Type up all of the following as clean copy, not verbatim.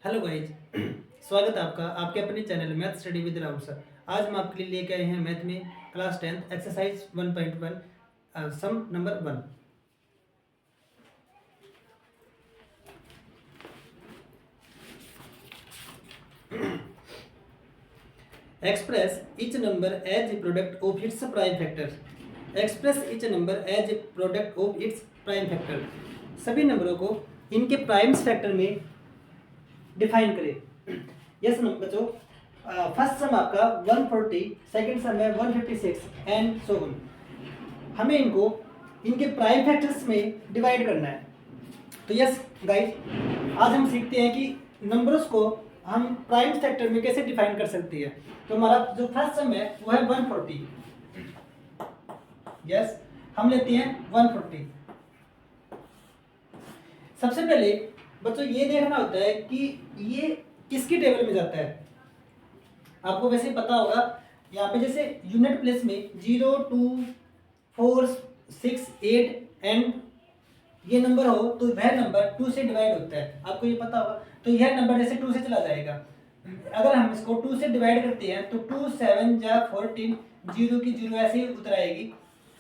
Hello guys स्वागत है आपका आपके अपने channel math study with Rahul sir. आज हम आपके लिए लेके आए हैं मैथ में class 10 exercise 1.1 sum number 1। Express each number as a product of its prime factor। Express each number as a product of its prime factor। सभी नंबरों को इनके प्राइम्स फैक्टर में डिफाइन करें। यस बच्चों, फर्स्ट सम आपका 140, सेकंड सम है 156 एंड सो ऑन। हमें इनको इनके प्राइम फैक्टर्स में डिवाइड करना है। तो यस गाइस, आज हम सीखते हैं कि नंबर्स को हम प्राइम फैक्टर में कैसे डिफाइन कर सकते हैं। तो हमारा जो फर्स्ट सम है वो है 140। यस, हम लेते हैं 140। सबसे पहले बच्चों ये देखना होता है कि ये किसकी टेबल में जाता है। आपको वैसे पता होगा, यहाँ पे जैसे यूनिट प्लेस में 0, 2, 4, 6, 8 एंड ये नंबर हो तो वह नंबर 2 से डिवाइड होता है। आपको ये पता होगा। तो यह नंबर जैसे 2 से चला जाएगा। अगर हम इसको 2 से डिवाइड करते हैं तो 2 7 जा 14, 0 की 0 ऐसे ही उतर आएगी।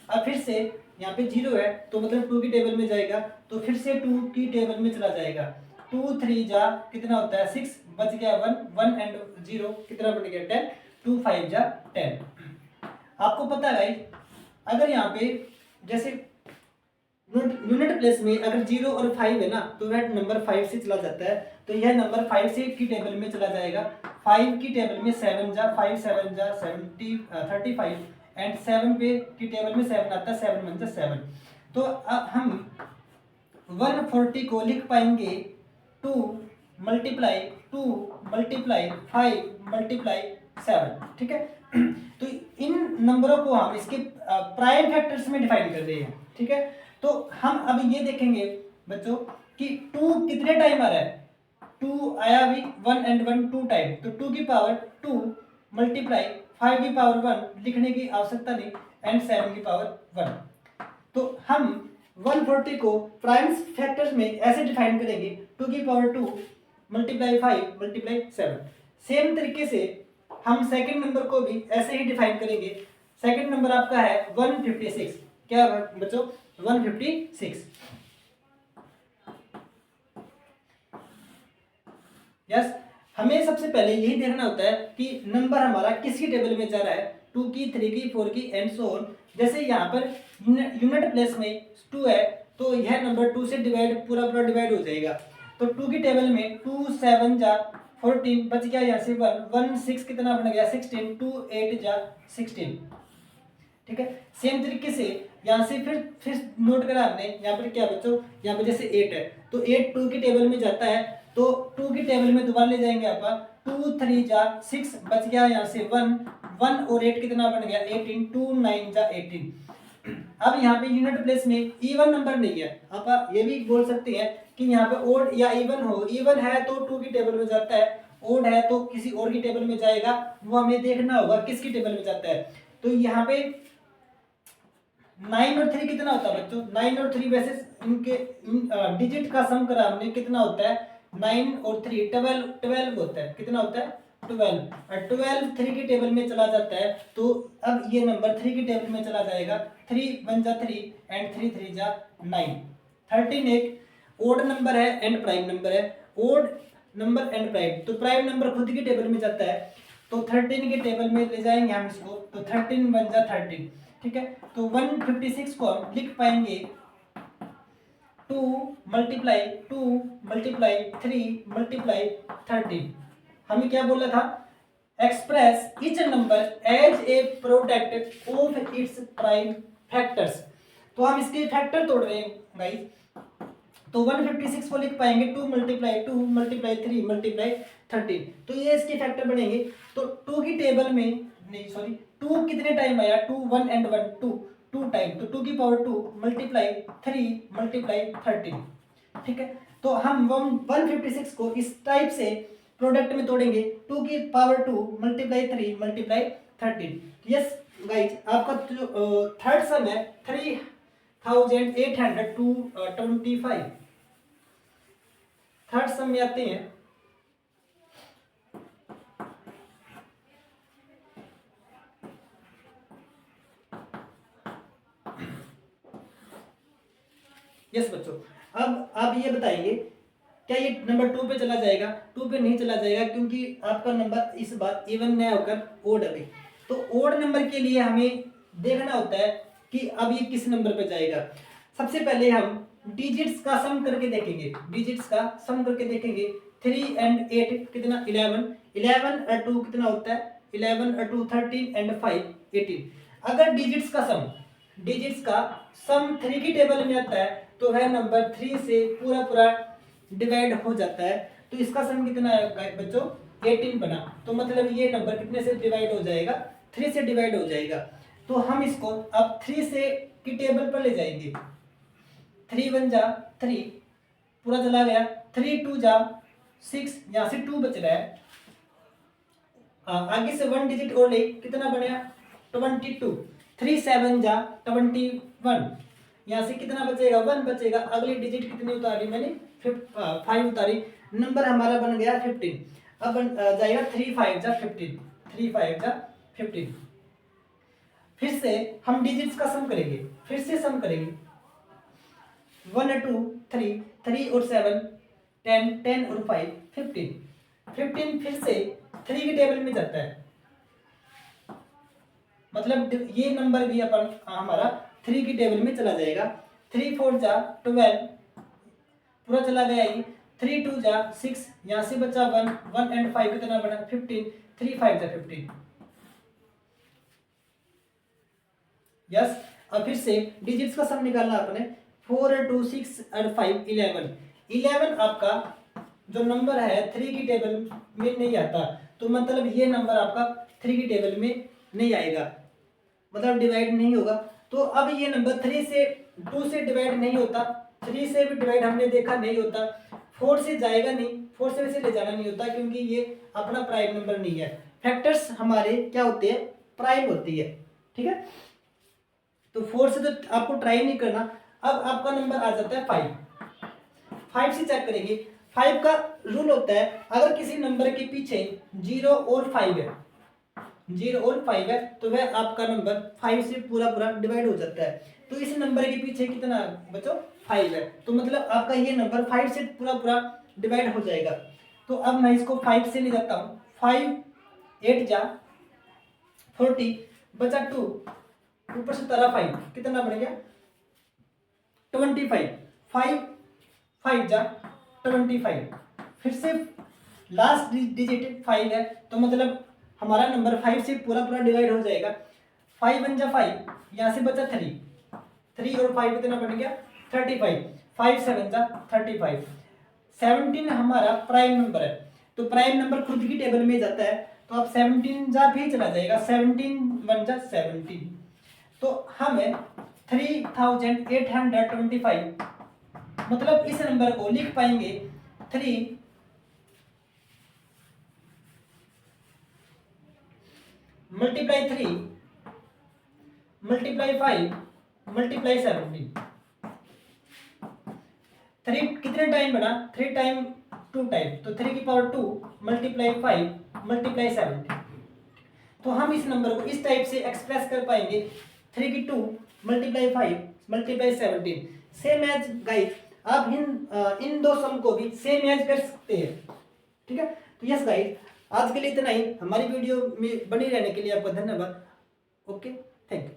अब फिर से यहाँ पे 0 है तो मतलब 2 की टेबल में जाएगा, तो फिर से 2 की टेबल में चला जाएगा। 2 3 जा कितना होता है 6, बच गया 1, 1 एंड 0 कितना बन गया 10, 2 5 जा 10। आपको पता है अगर यहाँ पे जैसे यूनिट प्लेस में अगर 0 और 5 है ना तो वह नंबर 5 से चला जाता है। तो यह नंबर 5 से की टेबल में चला जाएगा। 5 की टेबल में 7 जा 5 7 जा 35 एंड 7 पे की टेबल में 7 आता है, 7 1 जा 7। तो अब हम 140 को लिख पाएंगे 2 मल्टीप्लाई 2 मल्टीप्लाई 5 मल्टीप्लाई 7। ठीक है। तो इन नंबरों को हम इसके प्राइम फैक्टर्स में डिफाइन कर रहे हैं। ठीक है। तो हम अब ये देखेंगे बच्चों कि 2 कितने टाइम आ रहा है। 2 आया अभी 1 एंड 1 2 टाइम, तो 2 की पावर 2 मल्टीप्लाई 5 की पावर 1 लिखने की आवश्यकता नहीं एंड 7 की पावर 1। तो हम 140 को प्राइम फैक्टर्स में ऐसे डिफाइन करेंगे 2 की पावर 2 मल्टीप्लाई 5 मल्टीप्लाई 7। सेम तरीके से हम सेकंड नंबर को भी ऐसे ही डिफाइन करेंगे। सेकंड नंबर आपका है 156। क्या बच्चों 156। यस, हमें सबसे पहले यही देखना होता है कि नंबर हमारा किसकी टेबल में जा रहा है, 2 की 3 की 4 की एंड सो ऑन। जैसे यहाँ पर यूनिट प्लेस में 2 है तो यह नंबर 2 से डिवाइड पूरा डिवाइड हो जाएगा। तो 2 की टेबल में 2 7 जा 14, बच गया यहाँ से 1 1 6 कितना बन गया 16, 2 8 जा 16। ठीक है। सेम तरीके से यहाँ से फिर नोट करा हमने यहाँ पर क्या बच्चों, यहाँ पर जैसे 8 है तो 8 2 की टेबल में जाता है, तो 2 की टेबल में दोबारा ले जाएंगे आप 2 3 जा 6, बच गया यहाँ से 1 1 और 8 कितना बन गया 18, 2 9 जा 18। अब यहाँ पे यूनिट प्लेस में इवन नंबर नहीं है। आप ये भी बोल सकते हैं कि यहाँ पे ओड या इवन हो। इवन है तो 2 की टेबल में जाता है, ओड है तो किसी और की टेबल में जाएगा। वो हमें देखना होगा किसकी टेबल में जाता है। तो यहाँ पे 9 और 3 कितना होता है बच्चों, 9 और 3 वैसे इनके डिजिट का सम करा हमने कितना होता है 9 और 3 12 होता है। कितना होता है 12। और 12 3 की टेबल में चला जाता है तो अब ये नंबर 3 की टेबल में चला जाएगा। 3 1 जा 3 एंड 3 3 जा 9। 13 एक ओड नंबर है एंड प्राइम नंबर है। ओड नंबर एंड प्राइम, तो प्राइम नंबर खुद की टेबल में जाता है तो 13 के टेबल में ले जाएंगे हम इसको, तो 13 1 जा 13। ठीक है। तो 156 को हम लिख पाएंगे 2 मल्टीप्लाई 2 मल्टीप्लाई 3 मल्टीप्लाई 13। हमें क्या बोला था, express each number as a product of its prime factors. तो हम इसके फैक्टर तोड़ रहे हैं गाइस। तो 156 को लिख पाएंगे 2 मल्टीप्लाई 2 मल्टीप्लाई 3 मल्टीप्लाई 13। तो ये इसके फैक्टर बनेंगे। तो 2 की टेबल में नहीं सॉरी 2 कितने टाइम आया 2 1 एंड 1 2 टाइम, तो 2 की पावर 2 मल्टीप्लाई 3 मल्टीप्लाई 13। ठीक है। तो हम 156 को इस टाइप से प्रोडक्ट में तोड़ेंगे 2 की power 2 multiply 3 multiply 13। Yes guys, आपका जो थर्ड सम है 3825। थर्ड सम में आते हैं यस बच्चों, अब आप ये बताइए क्या ये नंबर 2 पे चला जाएगा? 2 पे नहीं चला जाएगा, क्योंकि आपका नंबर इस बार इवन नया होकर ओड अभी। तो ओड नंबर के लिए हमें देखना होता है कि अब ये किस नंबर पे जाएगा। सबसे पहले हम डिजिट्स का सम करके देखेंगे, डिजिट्स का सम करके देखेंगे। 3 एंड 8 कितना? 11। 11 और 2 कितना होता है? 11 और 2 13 एंड 5 18। अगर डिजिट्स का सम 3 की टेबल में आता है तो वह नंबर 3 से पूरा पूरा डिवाइड हो जाता है। तो इसका सम कितना है बच्चों? 18 बना। तो मतलब ये नंबर कितने से डिवाइड हो जाएगा? 3 से डिवाइड हो जाएगा। तो हम इसको अब 3 से की टेबल पर ले जाएंगे। 3 1 जा 3, पूरा चला गया। 3 2 जा 6, यहाँ से 2 बच रहा है। आगे से 1 डिजिट और ले, कितना बनेगा? 22। 3 7 जा 21, यहाँ से कितना बचेगा? 1 बचेगा। अगली डिजिट कितनी उतारी मैंने? 5 उतारी। नंबर हमारा बन गया 15। अब जाएगा 3 5 जा 15, 3 5 जा 15। फिर से हम डिजिट्स का सम करेंगे, फिर से सम करेंगे। 1 2 3, 3 और 7 10, 10 और 5 15। 15 फिर से 3 की टेबल में जाता है, मतलब ये नंबर भी अपन हमारा 3 की टेबल में चला जाएगा। 3 4 जा 12, पूरा चला गया ये। 3 2 जा 6, यहाँ से बचा 1, 1 एंड 5 कितना बना? 15। 3 5 जा 15। यस। अब फिर से डिजिट्स का सम निकालना आपने। 4 2 6 और 5 11। 11 आपका जो नंबर है 3 की टेबल में नहीं आता, तो मतलब ये नंबर आपका 3 की टेबल में नहीं आएगा, मतलब डिवाइड नहीं होगा। तो अब ये नंबर 3 से 2 से डिवाइड नहीं होता, 3 से भी डिवाइड हमने देखा नहीं होता, 4 से जाएगा नहीं, 4 से वैसे ले जाना नहीं होता, क्योंकि ये अपना प्राइम नंबर नहीं है। फैक्टर्स हमारे क्या होते हैं? प्राइम होती है, ठीक है। तो 4 से तो आपको ट्राई नहीं करना। अब आपका नंबर आ जाता है 5। 5 से चेक करेंगे। 5 का रूल होता है, अगर किसी नंबर के पीछे 0 और 5 है, 0 और 5 है, तो वह आपका नंबर 5 से पूरा पूरा डिवाइड हो जाता है। तो इस नंबर के पीछे कितना बच्चों? 5 है, तो मतलब आपका ये नंबर 5 से पूरा पूरा डिवाइड हो जाएगा। तो अब मैं इसको 5 से ले जाता हूँ। 5 8 जा 40, बचा 2, ऊपर से तारा 5, कितना बन गया? 25। 5 5 जा 25। फिर से लास्ट डिजिट 5 है, तो मतलब हमारा नंबर 5 से पूरा पूरा डिवाइड हो जाएगा। 5 1 जा 5, यहाँ से बचा 3, 3 और 5 कितना बन गया? 35। 5 7 जा 35। 17 हमारा प्राइम नंबर है, तो प्राइम नंबर खुद की टेबल में जाता है, तो अब 17 जा भी चला जाएगा। 17 1 जा 17। तो हमें 3825, मतलब इस नंबर को लिख पाएंगे 3 मल्टीप्लाई 3 मल्टीप्लाई 5 मल्टीप्लाई 17। 3 कितने टाइम बना? 3 टाइम 2 टाइम, तो 3 की पावर 2 मल्टीप्लाई 5 मल्टीप्लाई 17। तो हम इस नंबर को इस टाइप से एक्सप्रेस कर पाएंगे। 3 की 2 multiply 5 multiply 17। Same as guys, आप इन दो सम को भी सेम एज कर सकते हैं, ठीक है। तो यस गाइस, आज के लिए इतना ही। हमारी वीडियो में बने रहने के लिए आपका धन्यवाद। Okay, thank you.